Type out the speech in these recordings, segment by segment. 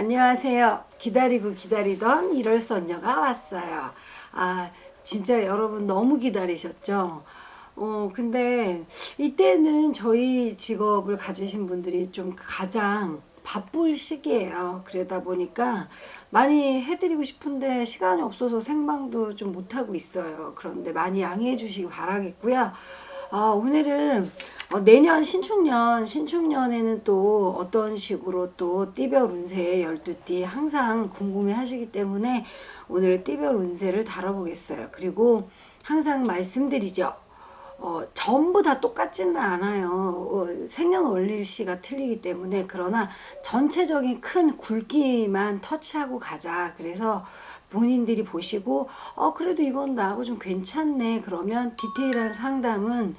안녕하세요. 기다리고 기다리던 1월 선녀가 왔어요. 진짜 여러분 너무 기다리셨죠? 근데 이때는 저희 직업을 가지신 분들이 좀 가장 바쁠 시기예요. 그러다 보니까 많이 해드리고 싶은데 시간이 없어서 생방도 좀 못하고 있어요. 그런데 많이 양해해 주시기 바라겠고요. 오늘은 내년 신축년에는 또 어떤 식으로 또 띠별 운세 12띠 항상 궁금해 하시기 때문에 오늘 띠별 운세를 다뤄보겠어요. 그리고 항상 말씀드리죠. 전부 다 똑같지는 않아요. 생년월일시가 틀리기 때문에. 그러나 전체적인 큰 굵기만 터치하고 가자. 그래서 본인들이 보시고 그래도 이건 나하고 좀 괜찮네 그러면 디테일한 상담은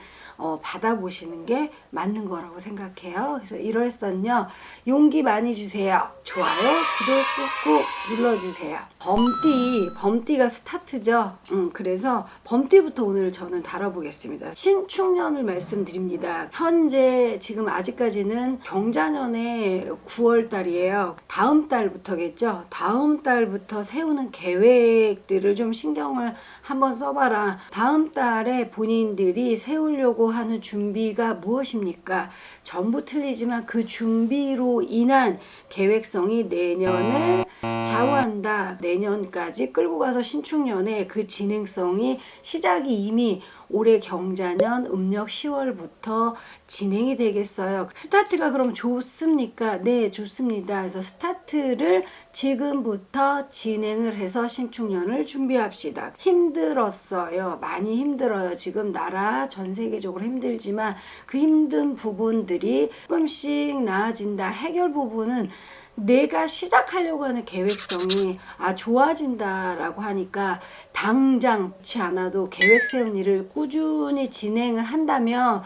받아보시는 게 맞는 거라고 생각해요. 그래서 1월선요 용기 많이 주세요. 좋아요 구독 꾹꾹 눌러주세요. 범띠가 스타트죠. 그래서 범띠부터 오늘 저는 다뤄보겠습니다. 신축년을 말씀드립니다. 현재 지금 아직까지는 경자년의 9월달이에요. 다음 달부터겠죠. 다음 달부터 세우는 계획들을 좀 신경을 한번 써봐라. 다음 달에 본인들이 세우려고 하는 준비가 무엇입니까? 전부 틀리지만 그 준비로 인한 계획성이 내년을 좌우한다. 내년까지 끌고 가서 신축년에 그 진행성이 시작이 이미 올해 경자년 음력 10월부터 진행이 되겠어요. 스타트가 그럼 좋습니까? 네, 좋습니다. 그래서 스타트를 지금부터 진행을 해서 신축년을 준비합시다. 힘들었어요. 많이 힘들어요. 지금 나라 전 세계적으로 힘들지만 그 힘든 부분들이 조금씩 나아진다. 해결 부분은 내가 시작하려고 하는 계획성이 좋아진다라고 하니까 당장 그렇지 않아도 계획 세운 일을 꾸준히 진행을 한다면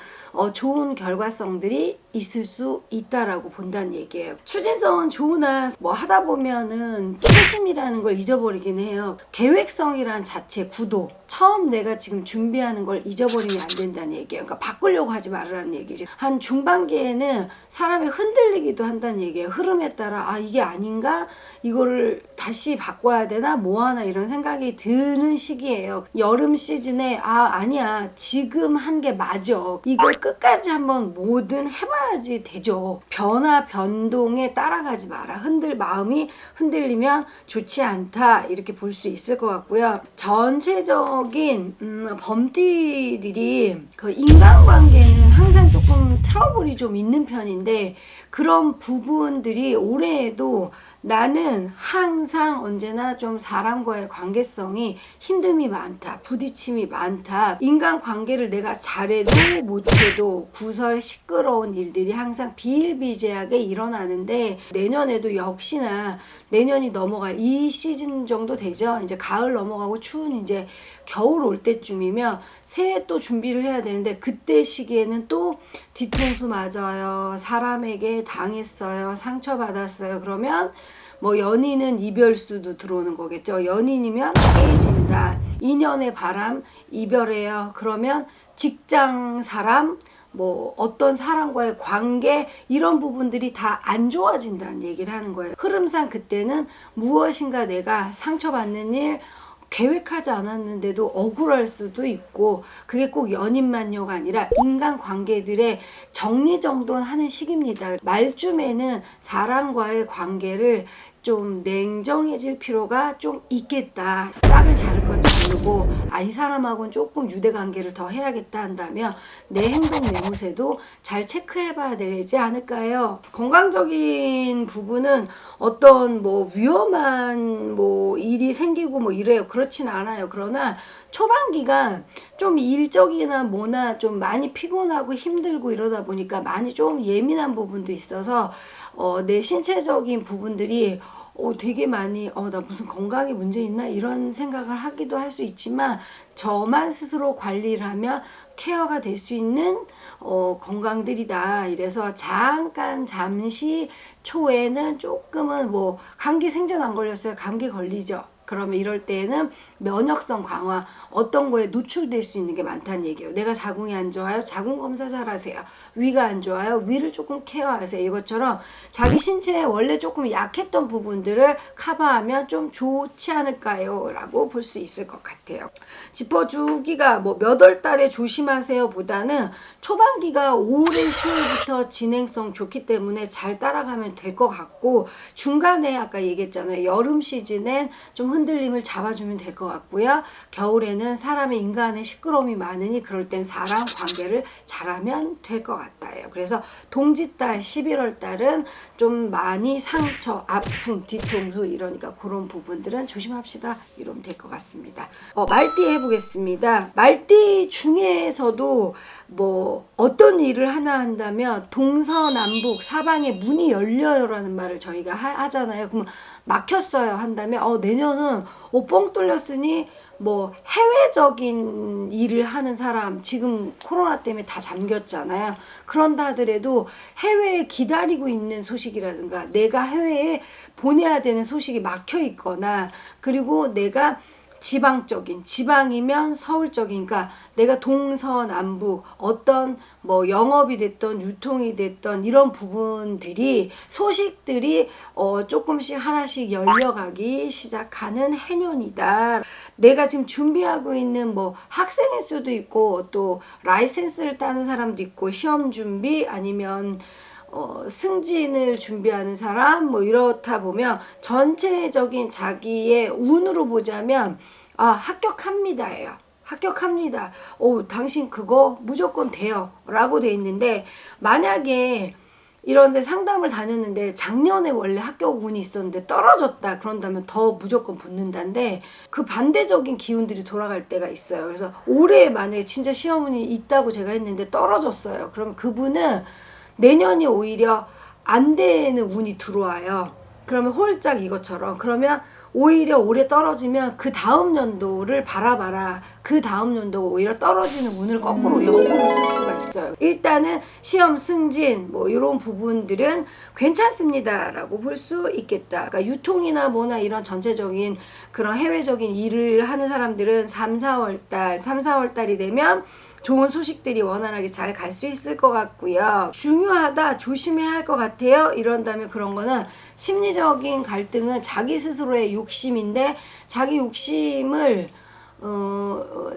좋은 결과성들이 있을 수 있다라고 본다는 얘기예요. 추진성은 좋으나 뭐 하다 보면은 초심이라는 걸 잊어버리긴 해요. 계획성이란 자체 구도 처음 내가 지금 준비하는 걸 잊어버리면 안 된다는 얘기예요. 그러니까 바꾸려고 하지 말라는 얘기지. 한 중반기에는 사람이 흔들리기도 한다는 얘기예요. 흐름에 따라 이게 아닌가? 이거를 다시 바꿔야 되나? 뭐하나 이런 생각이 드는 시기예요. 여름 시즌에 아니야 지금 한 게 맞아. 이걸 끝까지 한번 뭐든 해봐야지 되죠. 변화 변동에 따라가지 마라. 마음이 흔들리면 좋지 않다. 이렇게 볼 수 있을 것 같고요. 전체적인 범띠들이 그 인간관계는 항상 조금 트러블이 좀 있는 편인데 그런 부분들이 올해에도 나는 항상 언제나 좀 사람과의 관계성이 힘듦이 많다. 부딪힘이 많다. 인간관계를 내가 잘해도 못해도 구설 시끄러운 일들이 항상 비일비재하게 일어나는데 내년에도 역시나 내년이 넘어갈 이 시즌 정도 되죠. 이제 가을 넘어가고 추운 이제 겨울 올 때쯤이면 새해 또 준비를 해야 되는데 그때 시기에는 또 뒤통수 맞아요. 사람에게 당했어요. 상처받았어요. 그러면 뭐 연인은 이별수도 들어오는 거겠죠. 연인이면 깨진다. 인연의 바람 이별해요. 그러면 직장 사람 뭐 어떤 사람과의 관계 이런 부분들이 다 안 좋아진다는 얘기를 하는 거예요. 흐름상 그때는 무엇인가 내가 상처받는 일 계획하지 않았는데도 억울할 수도 있고 그게 꼭 연인만요가 아니라 인간관계들의 정리정돈하는 시기입니다. 말쯤에는 사람과의 관계를 좀 냉정해질 필요가 좀 있겠다. 짝을 자를 것 자르고 이 사람하고는 조금 유대관계를 더 해야겠다 한다면 내 행동 내 모습도 잘 체크해 봐야 되지 않을까요? 건강적인 부분은 어떤 뭐 위험한 뭐 일이 생기고 뭐 이래요. 그렇진 않아요. 그러나 초반기가 좀 일적이나 뭐나 좀 많이 피곤하고 힘들고 이러다 보니까 많이 좀 예민한 부분도 있어서 내 신체적인 부분들이 되게 많이 나 무슨 건강에 문제 있나 이런 생각을 하기도 할 수 있지만 저만 스스로 관리를 하면 케어가 될 수 있는 건강들이다. 이래서 잠시 초에는 조금은 뭐 감기 생전 안 걸렸어요. 감기 걸리죠. 그러면 이럴 때에는 면역성 강화, 어떤 거에 노출될 수 있는 게 많다는 얘기예요. 내가 자궁이 안 좋아요? 자궁 검사 잘 하세요. 위가 안 좋아요? 위를 조금 케어하세요. 이것처럼 자기 신체에 원래 조금 약했던 부분들을 커버하면 좀 좋지 않을까요? 라고 볼 수 있을 것 같아요. 짚어주기가 뭐 몇 월 달에 조심하세요 보다는 초반기가 올해 10월부터 진행성 좋기 때문에 잘 따라가면 될 것 같고, 중간에 아까 얘기했잖아요. 여름 시즌엔 좀 흔들림을 잡아주면 될 것 같고요. 겨울에는 사람의 인간의 시끄러움이 많으니 그럴 땐 사람 관계를 잘하면 될 것 같아요. 그래서 동짓달 11월 달은 좀 많이 상처, 아픔, 뒤통수 이러니까 그런 부분들은 조심합시다. 이러면 될 것 같습니다. 말띠 해보겠습니다. 말띠 중에서도 뭐 어떤 일을 하나 한다면 동서남북 사방에 문이 열려요라는 말을 저희가 하잖아요. 그러면 막혔어요 한다면 내년은 뻥 뚫렸으니 뭐 해외적인 일을 하는 사람, 지금 코로나 때문에 다 잠겼잖아요. 그런다 하더라도 해외에 기다리고 있는 소식이라든가 내가 해외에 보내야 되는 소식이 막혀 있거나, 그리고 내가 지방이면 서울적인, 그러니까 내가 동서남북 어떤 뭐 영업이 됐던 유통이 됐던 이런 부분들이, 소식들이 조금씩 하나씩 열려가기 시작하는 해년이다. 내가 지금 준비하고 있는 뭐 학생일 수도 있고, 또 라이센스를 따는 사람도 있고, 시험 준비 아니면 승진을 준비하는 사람, 뭐 이렇다 보면 전체적인 자기의 운으로 보자면 합격합니다예요. 합격합니다. 당신 그거 무조건 돼요 라고 돼 있는데, 만약에 이런데 상담을 다녔는데 작년에 원래 합격 운이 있었는데 떨어졌다 그런다면 더 무조건 붙는다는데, 그 반대적인 기운들이 돌아갈 때가 있어요. 그래서 올해 만약에 진짜 시험 운이 있다고 제가 했는데 떨어졌어요. 그럼 그분은 내년이 오히려 안 되는 운이 들어와요. 그러면 홀짝 이것처럼. 그러면 오히려 올해 떨어지면 그 다음 연도를 바라봐라. 그 다음 연도가 오히려 떨어지는 운을 거꾸로 역으로 쓸 수가 있어요. 일단은 시험 승진 뭐 이런 부분들은 괜찮습니다 라고 볼 수 있겠다. 그러니까 유통이나 뭐나 이런 전체적인 그런 해외적인 일을 하는 사람들은 3, 4월 달이 되면 좋은 소식들이 원활하게 잘 갈 수 있을 것 같고요. 중요하다, 조심해야 할 것 같아요. 이런다면 그런 거는 심리적인 갈등은 자기 스스로의 욕심인데, 자기 욕심을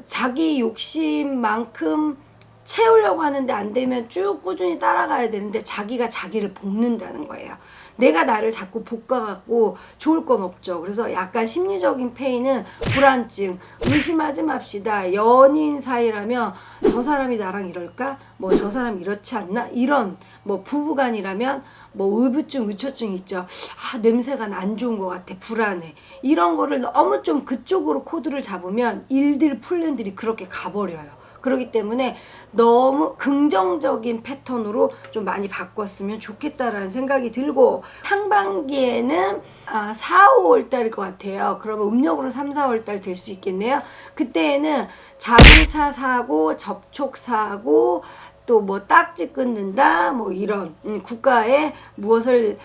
자기 욕심만큼 채우려고 하는데 안 되면 쭉 꾸준히 따라가야 되는데 자기가 자기를 볶는다는 거예요. 내가 나를 자꾸 볶아갖고 좋을 건 없죠. 그래서 약간 심리적인 페인은 불안증, 의심하지 맙시다. 연인 사이라면 저 사람이 나랑 이럴까? 뭐 저 사람 이렇지 않나? 이런, 뭐 부부간이라면 뭐 의부증, 의처증 있죠. 냄새가 안 좋은 것 같아. 불안해. 이런 거를 너무 좀 그쪽으로 코드를 잡으면 일들 플랜들이 그렇게 가버려요. 그렇기 때문에 너무 긍정적인 패턴으로 좀 많이 바꿨으면 좋겠다라는 생각이 들고, 상반기에는 4, 5월 달일 것 같아요. 그러면 음력으로 3, 4월 달 될 수 있겠네요. 그때에는 자동차 사고, 접촉 사고, 또 뭐 딱지 끊는다, 뭐 이런 국가에 무엇을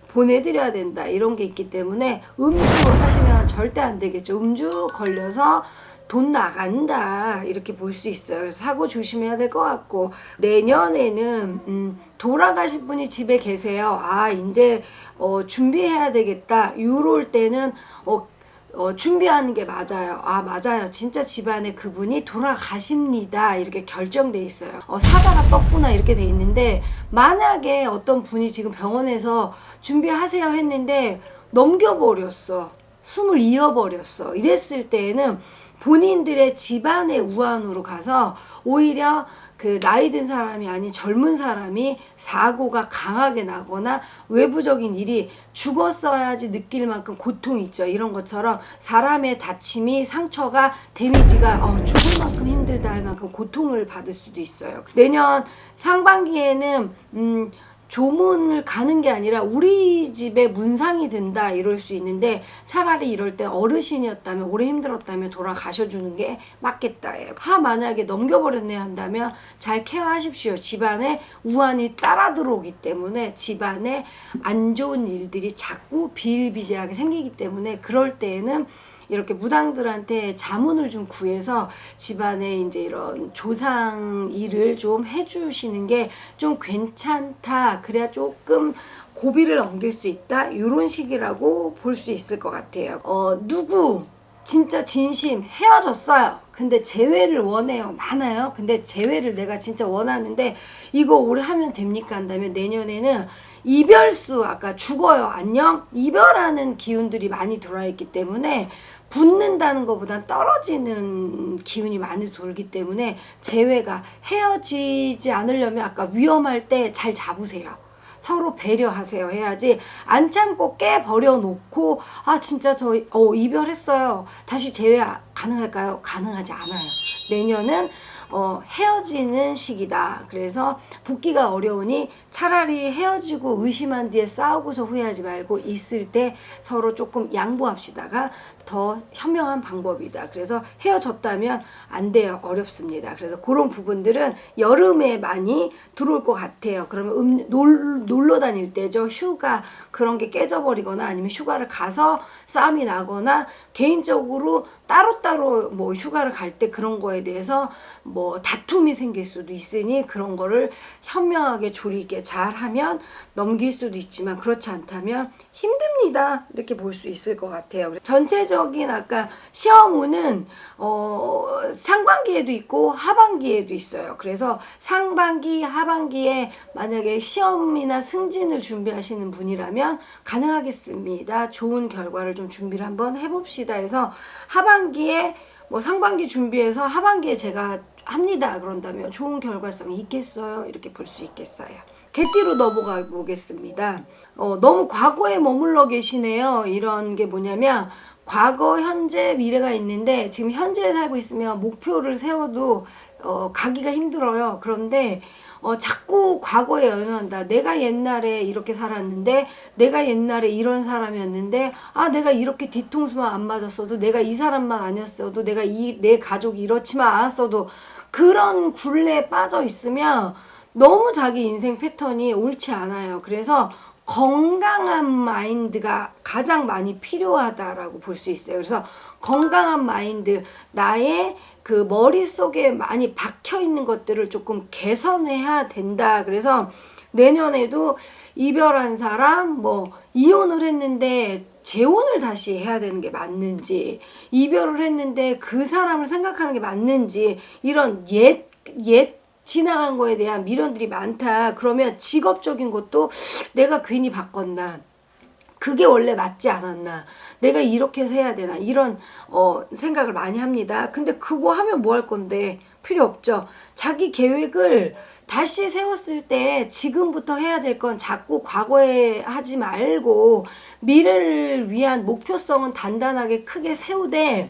보내드려야 된다 이런 게 있기 때문에 음주 하시면 절대 안 되겠죠. 음주 걸려서 돈 나간다 이렇게 볼 수 있어요. 그래서 사고 조심해야 될 것 같고, 내년에는 돌아가실 분이 집에 계세요. 이제 준비해야 되겠다. 요럴 때는 준비하는 게 맞아요. 맞아요. 진짜 집안에 그분이 돌아가십니다. 이렇게 결정돼 있어요. 사자가 떴구나 이렇게 돼 있는데, 만약에 어떤 분이 지금 병원에서 준비하세요 했는데 넘겨버렸어. 숨을 이어버렸어. 이랬을 때에는 본인들의 집안의 우환으로 가서 오히려 그 나이 든 사람이 아닌 젊은 사람이 사고가 강하게 나거나 외부적인 일이 죽었어야지 느낄 만큼 고통이 있죠. 이런 것처럼 사람의 다침이, 상처가, 데미지가 죽을 만큼 힘들다 할 만큼 고통을 받을 수도 있어요. 내년 상반기에는 조문을 가는 게 아니라 우리 집에 문상이 든다 이럴 수 있는데, 차라리 이럴 때 어르신이었다면, 오래 힘들었다면 돌아가셔 주는 게 맞겠다예요. 만약에 넘겨버렸네 한다면 잘 케어하십시오. 집안에 우환이 따라 들어오기 때문에 집안에 안 좋은 일들이 자꾸 비일비재하게 생기기 때문에, 그럴 때에는 이렇게 무당들한테 자문을 좀 구해서 집안에 이제 이런 조상 일을 좀 해주시는 게 좀 괜찮다. 그래야 조금 고비를 넘길 수 있다. 이런 식이라고 볼 수 있을 것 같아요. 누구 진짜 진심 헤어졌어요. 근데 재회를 원해요. 많아요. 근데 재회를 내가 진짜 원하는데 이거 올해 하면 됩니까? 한다면 내년에는 이별수, 아까 죽어요, 안녕, 이별하는 기운들이 많이 들어와 있기 때문에 붙는다는 것보단 떨어지는 기운이 많이 돌기 때문에 재회가, 헤어지지 않으려면 아까 위험할 때 잘 잡으세요. 서로 배려하세요. 해야지. 안 참고 깨 버려놓고 진짜 저 이별했어요, 다시 재회 가능할까요? 가능하지 않아요. 내년은 헤어지는 시기다. 그래서 붙기가 어려우니 차라리 헤어지고 의심한 뒤에 싸우고서 후회하지 말고 있을 때 서로 조금 양보합시다가 더 현명한 방법이다. 그래서 헤어졌다면 안 돼요. 어렵습니다. 그래서 그런 부분들은 여름에 많이 들어올 것 같아요. 그러면 놀러 다닐 때죠. 휴가 그런 게 깨져버리거나 아니면 휴가를 가서 싸움이 나거나 개인적으로 따로따로 뭐 휴가를 갈 때 그런 거에 대해서 뭐 다툼이 생길 수도 있으니 그런 거를 현명하게 조리 있게 잘 하면 넘길 수도 있지만, 그렇지 않다면 힘듭니다. 이렇게 볼 수 있을 것 같아요. 전체적인 아까 시험운은 상반기에도 있고 하반기에도 있어요. 그래서 상반기, 하반기에 만약에 시험이나 승진을 준비하시는 분이라면 가능하겠습니다. 좋은 결과를 좀 준비를 한번 해봅시다 해서, 하반기에 뭐 상반기 준비해서 하반기에 제가 합니다 그런다면 좋은 결과성이 있겠어요? 이렇게 볼 수 있겠어요. 개띠로 넘어가 보겠습니다. 너무 과거에 머물러 계시네요. 이런 게 뭐냐면 과거, 현재, 미래가 있는데 지금 현재에 살고 있으면 목표를 세워도 가기가 힘들어요. 그런데 자꾸 과거에 연연한다. 내가 옛날에 이렇게 살았는데, 내가 옛날에 이런 사람이었는데, 내가 이렇게 뒤통수만 안 맞았어도, 내가 이 사람만 아니었어도, 내가 내 가족이 이렇지만 않았어도, 그런 굴레에 빠져 있으면 너무 자기 인생 패턴이 옳지 않아요. 그래서 건강한 마인드가 가장 많이 필요하다라고 볼 수 있어요. 그래서 건강한 마인드, 나의 그 머릿속에 많이 박혀 있는 것들을 조금 개선해야 된다. 그래서 내년에도 이별한 사람, 뭐 이혼을 했는데 재혼을 다시 해야 되는 게 맞는지, 이별을 했는데 그 사람을 생각하는 게 맞는지, 이런 옛 지나간 거에 대한 미련들이 많다. 그러면 직업적인 것도 내가 괜히 바꿨나, 그게 원래 맞지 않았나, 내가 이렇게 해서 해야 되나, 이런 생각을 많이 합니다. 근데 그거 하면 뭐 할 건데, 필요 없죠. 자기 계획을 다시 세웠을 때 지금부터 해야 될 건 자꾸 과거에 하지 말고 미래를 위한 목표성은 단단하게 크게 세우되,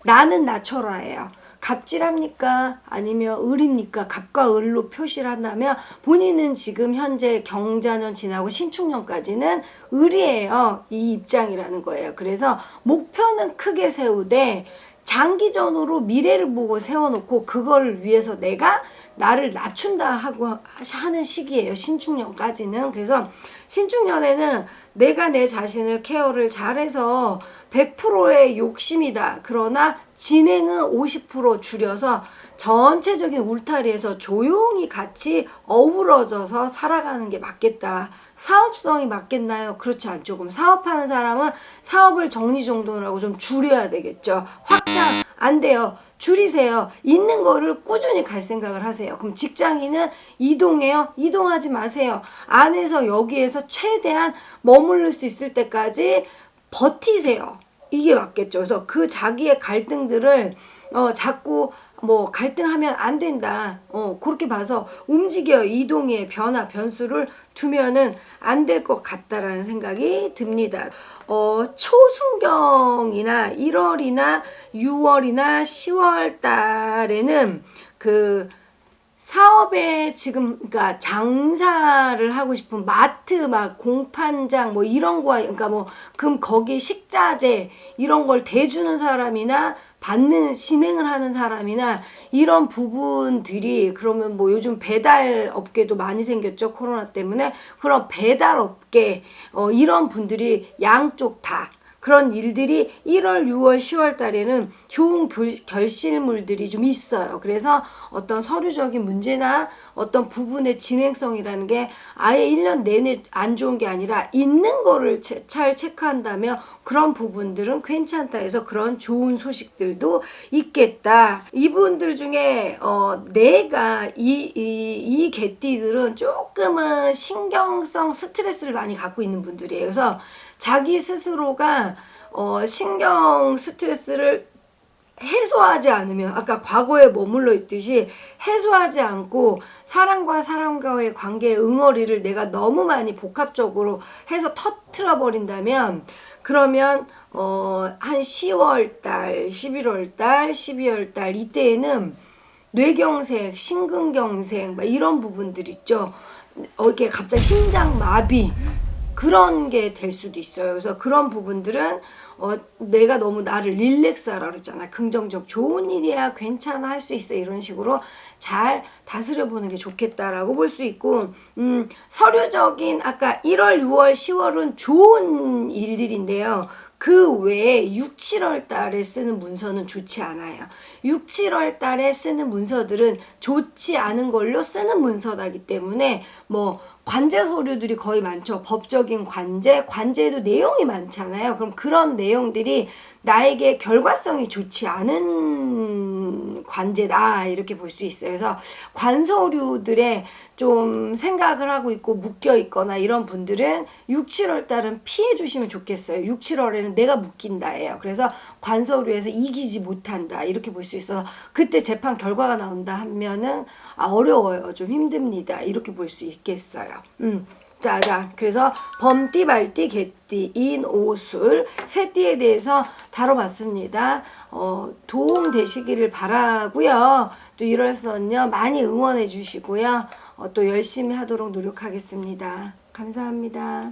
나는 나춰라예요. 갑질합니까? 아니면 을입니까? 갑과 을로 표시를 한다면 본인은 지금 현재 경자년 지나고 신축년까지는 을이에요. 이 입장이라는 거예요. 그래서 목표는 크게 세우되 장기전으로 미래를 보고 세워놓고 그걸 위해서 내가 나를 낮춘다 하고 하는 시기예요. 신축년까지는. 그래서 신축년에는 내가 내 자신을 케어를 잘해서 100%의 욕심이다. 그러나 진행은 50% 줄여서 전체적인 울타리에서 조용히 같이 어우러져서 살아가는 게 맞겠다. 사업성이 맞겠나요? 그렇지 않죠. 그럼 사업하는 사람은 사업을 정리정돈하고 좀 줄여야 되겠죠. 확장 안 돼요. 줄이세요. 있는 거를 꾸준히 갈 생각을 하세요. 그럼 직장인은 이동해요? 이동하지 마세요. 안에서 여기에서 최대한 머무를 수 있을 때까지 버티세요. 이게 맞겠죠. 그래서 그 자기의 갈등들을 자꾸 뭐 갈등하면 안 된다. 그렇게 봐서 움직여요. 이동의 변화, 변수를 두면은 안 될 것 같다라는 생각이 듭니다. 초순경이나 1월이나 6월이나 10월 달에는 그 사업에 지금 그러니까 장사를 하고 싶은 마트 막 공판장 뭐 이런 거 그러니까 뭐 그럼 거기 식자재 이런 걸 대주는 사람이나 받는 진행을 하는 사람이나 이런 부분들이 그러면 뭐 요즘 배달 업계도 많이 생겼죠 코로나 때문에 그런 배달 업계 이런 분들이 양쪽 다 그런 일들이 1월, 6월, 10월 달에는 좋은 결실물들이 좀 있어요. 그래서 어떤 서류적인 문제나 어떤 부분의 진행성이라는 게 아예 1년 내내 안 좋은 게 아니라 있는 거를 잘 체크한다면 그런 부분들은 괜찮다 해서 그런 좋은 소식들도 있겠다. 이분들 중에 내가 이 개띠들은 조금은 신경성 스트레스를 많이 갖고 있는 분들이에요. 그래서 자기 스스로가 신경 스트레스를 해소하지 않으면 아까 과거에 머물러 있듯이 해소하지 않고 사람과 사람과의 관계의 응어리를 내가 너무 많이 복합적으로 해서 터트려 버린다면 그러면 한 10월달, 11월달, 12월달 이때에는 뇌경색, 심근경색 막 이런 부분들 있죠. 이렇게 갑자기 심장마비 그런 게 될 수도 있어요. 그래서 그런 부분들은 내가 너무 나를 릴렉스하라 그랬잖아. 긍정적 좋은 일이야 괜찮아 할 수 있어 이런 식으로 잘 다스려 보는 게 좋겠다라고 볼 수 있고 서류적인 아까 1월, 6월, 10월은 좋은 일들인데요. 그 외에 6, 7월 달에 쓰는 문서는 좋지 않아요. 6, 7월 달에 쓰는 문서들은 좋지 않은 걸로 쓰는 문서다기 때문에 뭐 관제 서류들이 거의 많죠. 법적인 관제에도 내용이 많잖아요. 그럼 그런 내용들이 나에게 결과성이 좋지 않은 관제다 이렇게 볼 수 있어요. 그래서 관서류들에 좀 생각을 하고 있고 묶여 있거나 이런 분들은 6, 7월 달은 피해 주시면 좋겠어요. 6, 7월에는 내가 묶인다예요. 그래서 관서류에서 이기지 못한다 이렇게 볼 수 있어서 그때 재판 결과가 나온다 하면은 어려워요. 좀 힘듭니다. 이렇게 볼 수 있겠어요. 자, 그래서 범띠, 말띠, 개띠, 인, 오술 세 띠에 대해서 다뤄봤습니다. 도움 되시기를 바라고요. 또 1월선요 많이 응원해 주시고요. 또 열심히 하도록 노력하겠습니다. 감사합니다.